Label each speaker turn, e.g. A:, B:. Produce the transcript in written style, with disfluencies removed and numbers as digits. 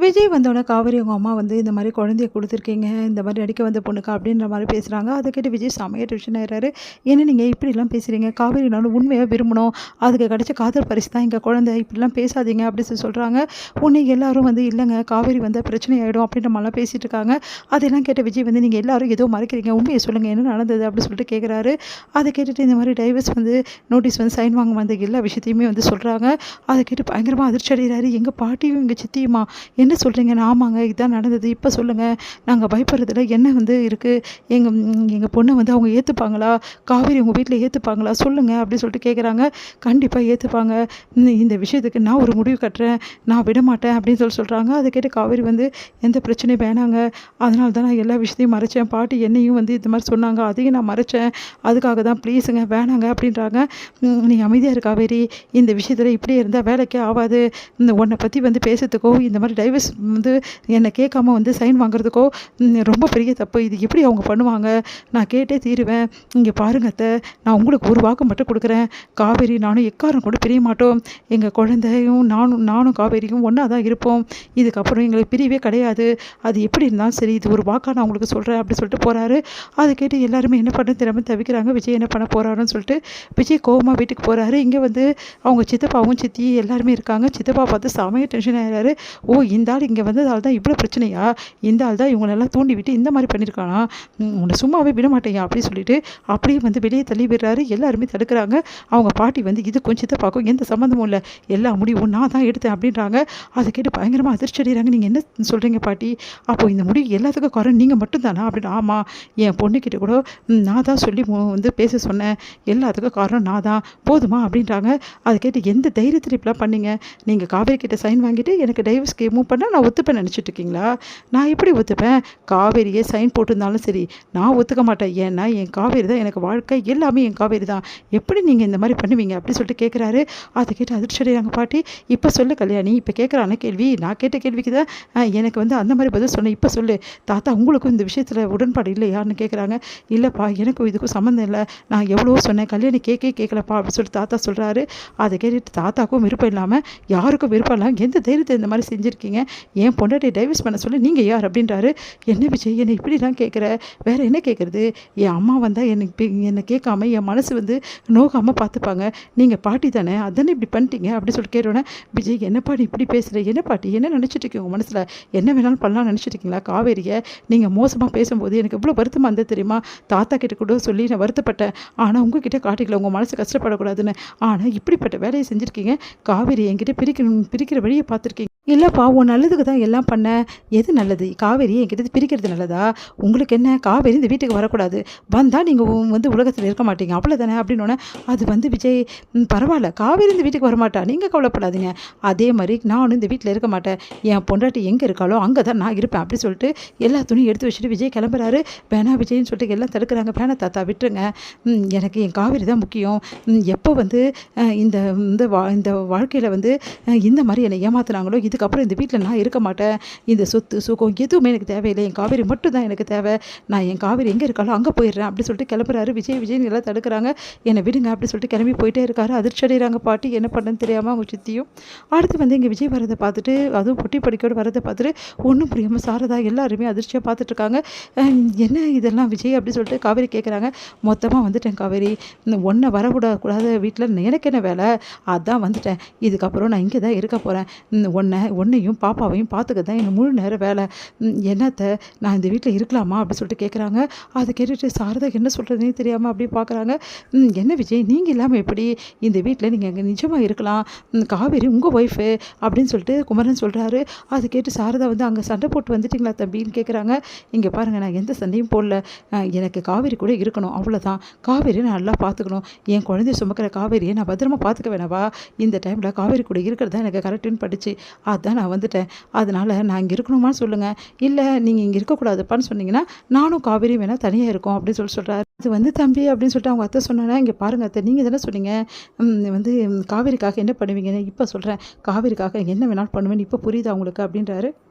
A: விஜய் வந்தோடனே காவேரி அவங்க அம்மா வந்து இந்த மாதிரி குழந்தைய கொடுத்துருக்கீங்க, இந்த மாதிரி நடிக்க வந்த பொண்ணுக்கா அப்படின்ற மாதிரி பேசுகிறாங்க. அதை கேட்டு விஜய் செமையா டென்ஷன் ஆயிடுறாரு. என்ன நீங்கள் இப்படிலாம் பேசுகிறீங்க? காவேரி நானும் உண்மையாக விரும்பணும், அதுக்கு கிடைச்ச காதல் பரிசு தான் எங்கள் குழந்தை, இப்படிலாம் பேசாதீங்க அப்படின்னு சொல்லி சொல்கிறாங்க. உடனே எல்லாரும் வந்து இல்லைங்க காவேரி வந்தால் பிரச்சனை ஆகிடும் அப்படின்ற மாதிரிலாம் பேசிகிட்டு இருக்காங்க. அதெல்லாம் கேட்ட விஜய் வந்து நீங்கள் எல்லாரும் ஏதோ மறைக்கிறீங்க, உண்மையை சொல்லுங்கள் என்ன நடந்தது அப்படின்னு சொல்லிட்டு கேட்குறாரு. அதை கேட்டுட்டு இந்த மாதிரி டைவர்ஸ் வந்து நோட்டீஸ் வந்து சைன் வாங்க வந்த எல்லா விஷயத்தையுமே வந்து சொல்கிறாங்க. அதை கேட்டு பயங்கரமாக அதிர்ச்சி அடைகிறாரு. எங்கள் பாட்டியும் எங்கள் சித்தியுமா என்ன சொல்கிறீங்கன்னு? ஆமாங்க இதான் நடந்தது, இப்போ சொல்லுங்கள், நாங்கள் பயப்படுறதுல என்ன வந்து இருக்குது, எங்கள் பொண்ணை வந்து அவங்க ஏற்றுப்பாங்களா, காவேரி உங்கள் வீட்டில் ஏற்றுப்பாங்களா சொல்லுங்கள் அப்படின்னு சொல்லிட்டு கேட்குறாங்க. கண்டிப்பாக ஏற்றுப்பாங்க, இந்த விஷயத்துக்கு நான் ஒரு முடிவு கட்டுறேன், நான் விட மாட்டேன் அப்படின்னு சொல்கிறாங்க. அதை கேட்டு காவேரி வந்து எந்த பிரச்சனையும் வேணாங்க, அதனால தான் நான் எல்லா விஷயத்தையும் மறைச்சேன், பாட்டி என்னையும் வந்து இந்த மாதிரி சொன்னாங்க அதையும் நான் மறைச்சேன், அதுக்காக தான் ப்ளீஸுங்க வேணாங்க அப்படின்றாங்க. நீ அமைதியாக இரு காவேரி, இந்த விஷயத்தில் இப்படியே இருந்தால் வேலைக்கே ஆகாது, உன்னை பற்றி வந்து பேசுறதுக்கோ இந்த மாதிரி டைவர்ஸ் வந்து என்னை கேட்காம வந்து சைன் வாங்குறதுக்கோ ரொம்ப பெரிய தப்பு, இது எப்படி அவங்க பண்ணுவாங்க, நான் கேட்டே தீருவேன். இங்கே பாருங்க அத்தை, நான் உங்களுக்கு ஒரு வாக்கு மட்டும் கொடுக்குறேன், காவேரி நானும் எக்காரம் கூட பிரிய மாட்டோம், எங்கள் குழந்தையும் நானும் காவேரியும் ஒன்றா தான் இருப்போம், இதுக்கப்புறம் எங்களுக்கு பிரியவே கிடையாது, அது எப்படி இருந்தாலும் சரி, இது ஒரு வாக்காக நான் உங்களுக்கு சொல்கிறேன் அப்படி சொல்லிட்டு போகிறாரு. அதை கேட்டு எல்லாருமே என்ன பண்ண தெரியாமல் தவிக்கிறாங்க. விஜய் என்ன பண்ண போகிறாருன்னு சொல்லிட்டு விஜய் கோவமாக வீட்டுக்கு போகிறாரு. இங்கே வந்து அவங்க சித்தப்பாவும் சித்தி எல்லாருமே இருக்காங்க. சித்தப்பா பார்த்து செமைய டென்ஷன் ஆகிறாரு. ஓ இந்த ஆள் இங்கே வந்ததால் தான் இவ்வளோ பிரச்சனையா, இந்த ஆள் தான் இவங்களெல்லாம் தூண்டி விட்டு இந்த மாதிரி பண்ணியிருக்கானா, உன்னை சும்மாவே விட மாட்டேங்க அப்படின்னு சொல்லிட்டு அப்படியே வந்து வெளியே தள்ளி விடுறாரு. எல்லாருமே தடுக்கிறாங்க. அவங்க பாட்டி வந்து இதுக்கும் சித்தப்பாக்கும் எந்த சம்மந்தமும் இல்லை, எல்லா முடிவும் நான் தான் எடுத்தேன் அப்படின்றாங்க. அதை கேட்டு பயங்கரமாக அதிர்ச்சி அடைகிறாங்க. நீங்கள் என்ன சொல்கிறீங்க பாட்டி, அப்போது இந்த முடிவு எல்லாத்துக்கும் காரணம் நீங்கள் மட்டும்தானா அப்படின்னு. ஆமாம், என் பொண்ணுக்கிட்ட கூட நான் தான் சொல்லி வந்து பேச சொன்னேன், எல்லாத்துக்கும் காரணம் நான் தான், போதுமா அப்படின்றாங்க. அதை கேட்டு எந்த தைரியத்தில் இப்படிலாம் பண்ணீங்க, நீங்கள் காவேரி கிட்ட சைன் வாங்கிட்டு எனக்கு டைவர்ஸ்க்கு மூவ் பண்ணால் நான் ஒத்துப்பேன் நினச்சிட்டு இருக்கீங்களா, நான் எப்படி ஒத்துப்பேன், காவேரியே சைன் போட்டிருந்தாலும் சரி நான் ஒத்துக்க மாட்டேன், ஏன்னா என் காவேரி தான் எனக்கு வாழ்க்கை, எல்லாமே என் காவேரி தான், எப்படி நீங்கள் இந்த மாதிரி பண்ணுவீங்க அப்படி சொல்லிட்டு கேட்குறாரு. அதை கேட்டு அதிர்ச்சி அடைகிறாங்க பாட்டி. இப்போ சொல்லு கல்யாணி, இப்போ கேட்குறான கேள்வி, நான் கேட்ட கேள்விக்கு தான் எனக்கு வந்து அந்த மாதிரி பதில் சொன்னேன், இப்போ சொல்லு தாத்தா உங்களுக்கும் இந்த விஷயத்தில் உடன்பாடு இல்லையான்னு கேட்குறாங்க. இல்லைப்பா எனக்கும் இதுக்கும் சம்மந்தம் இல்லை, நான் எவ்வளோ சொன்னேன், கல்யாணி கேட்கலப்பா அப்படின்னு சொல்லிட்டு தாத்தா சொல்கிறாரு. அதை கேட்டுட்டு தாத்தாக்கும் விருப்பம் இல்லாமல் யாருக்கும் விருப்பம் இல்லாமல் எந்த தைரியத்தை இந்த மாதிரி செஞ்சுருக்கீங்க, என் பொண்டாட்டி டைவர்ஸ் பண்ண சொல்லி நீங்கள் யார் அப்படின்றாரு. என்ன விஜய் என்னை இப்படிலாம் கேட்குற, வேறு என்ன கேட்குறது, என் அம்மா வந்தால் என்னை கேட்காம என் மனசு வந்து நோகாமல் பார்த்துப்பாங்க, நீங்கள் பாட்டி தானே அதானே இப்படி பண்ணிட்டீங்க அப்படி சொல்லிட்டு கேட்டோன்னே, விஜய் என்ன பாட்டி இப்படி பேசுகிற, என்ன பாட்டி என்ன நினச்சிட்டு இருக்கீங்க உங்கள் மனசில், என்ன வேணாலும் பண்ணலாம் நினச்சிட்டு இருக்கீங்களா, காவேரியை நீங்கள் மோசமாக பேசும்போது எனக்கு எவ்வளோ வருத்தமாக இருந்தது தெரியுமா, தாத்தா கிட்ட கூட சொல்லி நான் வருத்தப்பட்டேன், ஆனால் உங்ககிட்ட காட்டிக்கல உங்கள் மனசு கஷ்டப்படக்கூடாதுன்னு, ஆனால் இப்படிப்பட்ட வேலையை செஞ்சுருக்கீங்க, காவேரி என்கிட்ட பிரிக்கிற வழியை பார்த்துருக்கீங்க. இல்லைப்பா உன் நல்லதுக்கு தான் எல்லாம் பண்ணேன், எது நல்லது, காவேரி என்கிட்ட பிரிக்கிறது நல்லதா, உங்களுக்கு என்ன, காவேரி இந்த வீட்டுக்கு வரக்கூடாது, வந்தால் நீங்கள் வந்து உலகத்தில் இருக்க மாட்டீங்க அவ்வளோதானே அப்படின்னோடனே, அது வந்து விஜய் பரவாயில்ல காவேரி இந்த வீட்டுக்கு வரமாட்டா, நீங்கள் கவலைப்படாதீங்க, அதே மாதிரி நானும் இந்த வீட்டில் இருக்க மாட்டேன், என் பொண்டாட்டி எங்கே இருக்காளோ அங்கே தான் நான் இருப்பேன் அப்படி சொல்லிட்டு எல்லா துணியும் எடுத்து வச்சுட்டு விஜய் கிளம்புறாரு. வேணா விஜய்னு சொல்லிட்டு எல்லாம் தடுக்கிறாங்க. வேணா தாத்தா விட்டுருங்க, எனக்கு என் காவேரி தான் முக்கியம், எப்போ வந்து இந்த இந்த வாழ்க்கையில் வந்து இந்த மாதிரி என்னை ஏமாத்துனாங்களோ இதுக்கப்புறம் இந்த வீட்டில் நான் இருக்க மாட்டேன், இந்த சொத்து சுகம் எதுவுமே எனக்கு தேவையில்லை, என் காவேரி மட்டும் தான் எனக்கு தேவை, நான் என் காவேரி எங்கே இருக்காளோ அங்கே போயிடுறேன் அப்படி சொல்லிட்டு கிளம்புறாரு. விஜய் எல்லாம் தடுக்கிறாங்க. என்னை விடுங்க அப்படி சொல்லிட்டு கிளம்பி போயிட்டே இருக்காரு. அதிர்ச்சி அடைகிறாங்க பாட்டி, என்ன பண்ணுன்னு தெரியாமல் அவங்க சித்தியும். அடுத்து வந்து இங்கே விஜய் வரதை பார்த்துட்டு, அதுவும் பொட்டி படிக்கோடு வரதை பார்த்துட்டு ஒன்றும் புரியாமல் சாரதா எல்லாருமே அதிர்ச்சியாக பார்த்துட்ருக்காங்க. என்ன இதெல்லாம் விஜய் அப்படி சொல்லிட்டு காவேரி கேட்குறாங்க. மொத்தமாக வந்துட்டேன் காவேரி, ஒன்றை வரக்கூடாத வீட்டில் எனக்கு என்ன வேலை, அதான் வந்துட்டேன், இதுக்கப்புறம் நான் இங்கே தான் இருக்க போகிறேன், உன்னையும் பாப்பாவையும் பார்த்துக்க தான் எனக்கு முழு நேரம் வேலை, என்னத்தை நான் இந்த வீட்டில் இருக்கலாமா அப்படி சொல்லிட்டு கேட்குறாங்க. அதை கேட்டுட்டு சாரதா என்ன சொல்கிறதுனே தெரியாமல் அப்படியே பார்க்குறாங்க. என்ன விஜய் நீங்கள் இல்லாமல் எப்படி இந்த வீட்டில் நீங்கள் நிஜமாக இருக்கலாம், காவேரி உங்கள் ஒய்ஃபு அப்படின்னு சொல்லிட்டு குமரன் சொல்கிறாரு. அதை கேட்டு சாரதா வந்து அங்கே சண்டை போட்டு வந்துட்டிங்களா தம்பின்னு கேட்குறாங்க. இங்கே பாருங்கள் நான் எந்த சண்டையும் போடல, எனக்கு காவேரி கூட இருக்கணும் அவ்வளோதான், காவேரியை நான் நல்லா பார்த்துக்கணும், என் குழந்தைய சுமக்கிற காவேரியை நான் பத்திரமா பார்த்துக்க வேணாவா, இந்த டைமில் காவேரி கூட இருக்கிறது தான் எனக்கு கரெக்டுன்னு படிச்சு அதான் நான் வந்துட்டேன், அதனால் நான் இங்கே இருக்கணுமான்னு சொல்லுங்கள், இல்லை நீங்கள் இங்கே இருக்கக்கூடாதுப்பான்னு சொன்னீங்கன்னா நானும் காவேரி வேணால் தனியாக இருக்கோம் அப்படின்னு சொல்கிறாரு. அது வந்து தம்பி அப்படின்னு சொல்லிட்டு அவங்க அத்தை சொன்னாங்கன்னா, இங்கே பாருங்கள் அத்தை நீங்கள் தானே சொன்னீங்க வந்து காவேரிக்காக என்ன பண்ணுவீங்கன்னு, இப்போ சொல்கிறேன் காவேரிக்காக என்ன வேணாலும் பண்ணுவேன்னு இப்போ புரியுதா உங்களுக்கு அப்படின்றாரு.